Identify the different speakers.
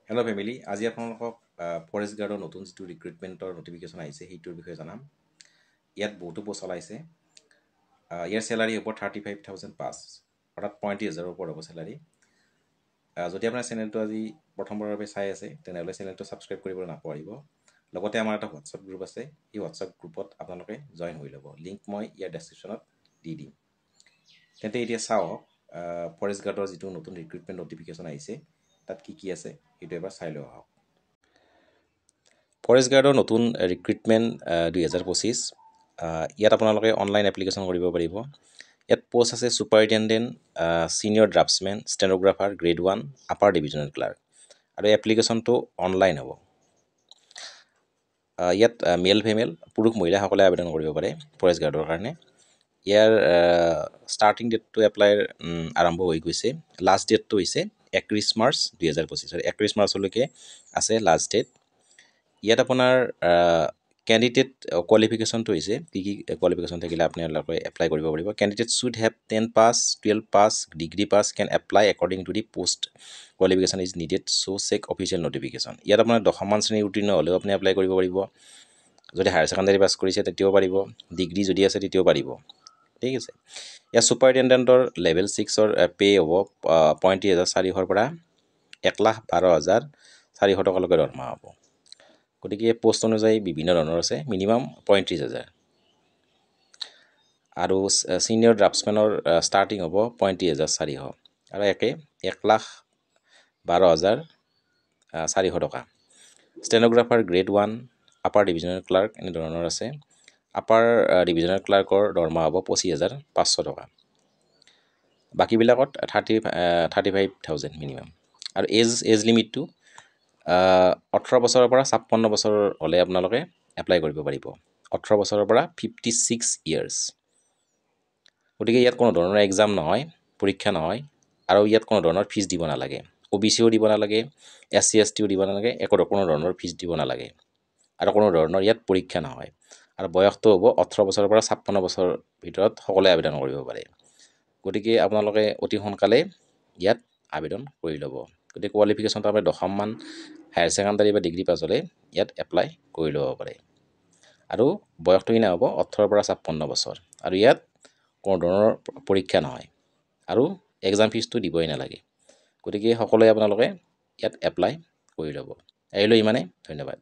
Speaker 1: Hello' family, আজি আপোনালোকক forest গাৰ্ডৰ নতুন যিটো ৰিক্ৰুইটমেণ্টৰ নটিফিকেশ্যন আহিছে সেইটোৰ বিষয়ে জনাম। ইয়াত বহুতো পোষ্ট ওলাইছে। ইয়াৰ চেলাৰী হ'ব 35,000+, অৰ্থাৎ 35,000 ওপৰত হ'ব চেলাৰী। যদি আপোনাৰ চেনেলটো আজি প্ৰথমবাৰৰ বাবে চাই আছে তেনেহ'লে চেনেলটো ছাবস্ক্ৰাইব কৰিবলৈ নাপাহৰিব। লগতে আমাৰ এটা হোৱাটছআপ গ্ৰুপ আছে, এই হোৱাটছআপ গ্ৰুপত আপোনালোকে জইন হৈ ল'ব। লিংক মই ইয়াৰ ডেছক্ৰিপশ্যনত দি দিম। তেন্তে এতিয়া চাওক ফৰেষ্ট গাৰ্ডৰ যিটো নতুন ৰিক্ৰুইটমেণ্ট নটিফিকেশ্যন আহিছে তাত কি আছে সেইটো এবাৰ চাই লওঁ আহক। ফৰেষ্ট গাৰ্ডৰ নতুন ৰিক্ৰুইটমেণ্ট 2025। ইয়াত আপোনালোকে অনলাইন এপ্লিকেশ্যন কৰিব পাৰিব। ইয়াত পোষ্ট আছে superintendent, senior draftsman, stenographer, grade 1, upper divisional clerk, আৰু এপ্লিকেশ্যনটো অনলাইন হ'ব। ইয়াত মেল ফিমেল পুৰুষ মহিলাসকলে আবেদন কৰিব পাৰে ফৰেষ্ট গাৰ্ডৰ কাৰণে। ইয়াৰ ষ্টাৰ্টিং ডেটটো এপ্লাইৰ আৰম্ভ হৈ গৈছে। লাষ্ট ডেটটো হৈছে 31 মাৰ্চ 2025। 31 মাৰ্চলৈকে আছে লাষ্ট ডেট। ইয়াত আপোনাৰ কেণ্ডিডেট কোৱালিফিকেশ্যনটো হৈছে কি কোৱালিফিকেশ্যন থাকিলে আপোনালোকে এপ্লাই কৰিব পাৰিব। Candidate should have 10 pass, 12 pass, degree pass can apply according to the post qualification is needed so' check official notification. ইয়াত আপোনাৰ 10মান শ্ৰেণী উত্তীৰ্ণ হ'লেও আপুনি এপ্লাই কৰিব পাৰিব। যদি হায়াৰ ছেকেণ্ডাৰী পাছ কৰিছে তেতিয়াও পাৰিব, ডিগ্ৰী যদি আছে তেতিয়াও পাৰিব। ঠিক আছে। ইয়াৰ ছুপাৰিণ্টেণ্ডেণ্টৰ লেভেল 6ৰ পে' হ'ব 35,400 পৰা 1,12,400 টকালৈকে দৰমহা হ'ব। গতিকে পোষ্ট অনুযায়ী বিভিন্ন ধৰণৰ আছে। মিনিমাম 35,000। আৰু ছিনিয়ৰ ড্ৰাফ্টছমেনৰ ষ্টাৰ্টিং হ'ব 35,400 আৰু 1,12,400 টকা। Stenographer grade 1, upper divisional clerk এনেধৰণৰ আছে। আপাৰ ডিভিজনেল ক্লাৰ্কৰ দৰমহা হ'ব 25,500 টকা। বাকীবিলাকত 35,000 মিনিমাম। আৰু এজ লিমিটটো 18 বছৰৰ পৰা 56 বছৰ হ'লে আপোনালোকে এপ্লাই কৰিব পাৰিব। 18 বছৰৰ পৰা 56 ইয়াৰ্ছ। গতিকে ইয়াত কোনো ধৰণৰ এক্সাম নহয়, পৰীক্ষা নহয়, আৰু ইয়াত কোনো ধৰণৰ ফিজ দিব নালাগে। OBCও দিব নালাগে, SC STও দিব নালাগে, কোনো ধৰণৰ ফিজ দিব নালাগে, আৰু কোনো ধৰণৰ ইয়াত পৰীক্ষা নহয়। আৰু বয়সটো হ'ব 18 বছৰৰ পৰা 56 বছৰৰ ভিতৰত সকলোৱে আবেদন কৰিব পাৰে। গতিকে আপোনালোকে অতি সোনকালে ইয়াত আবেদন কৰি ল'ব। গতিকে কোৱালিফিকেশ্যনটো আপুনি 10মান হায়াৰ ছেকেণ্ডাৰী বা ডিগ্ৰী পাছ হ'লে ইয়াত এপ্লাই কৰি ল'ব পাৰে। আৰু বয়সটো কিনা হ'ব 18 পৰা 56 বছৰ। আৰু ইয়াত কোনো ধৰণৰ পৰীক্ষা নহয়, আৰু এক্সাম ফিজটো দিবই নালাগে। গতিকে সকলোৱে আপোনালোকে ইয়াত এপ্লাই কৰি ল'ব। আহিলোঁ ইমানে, ধন্যবাদ।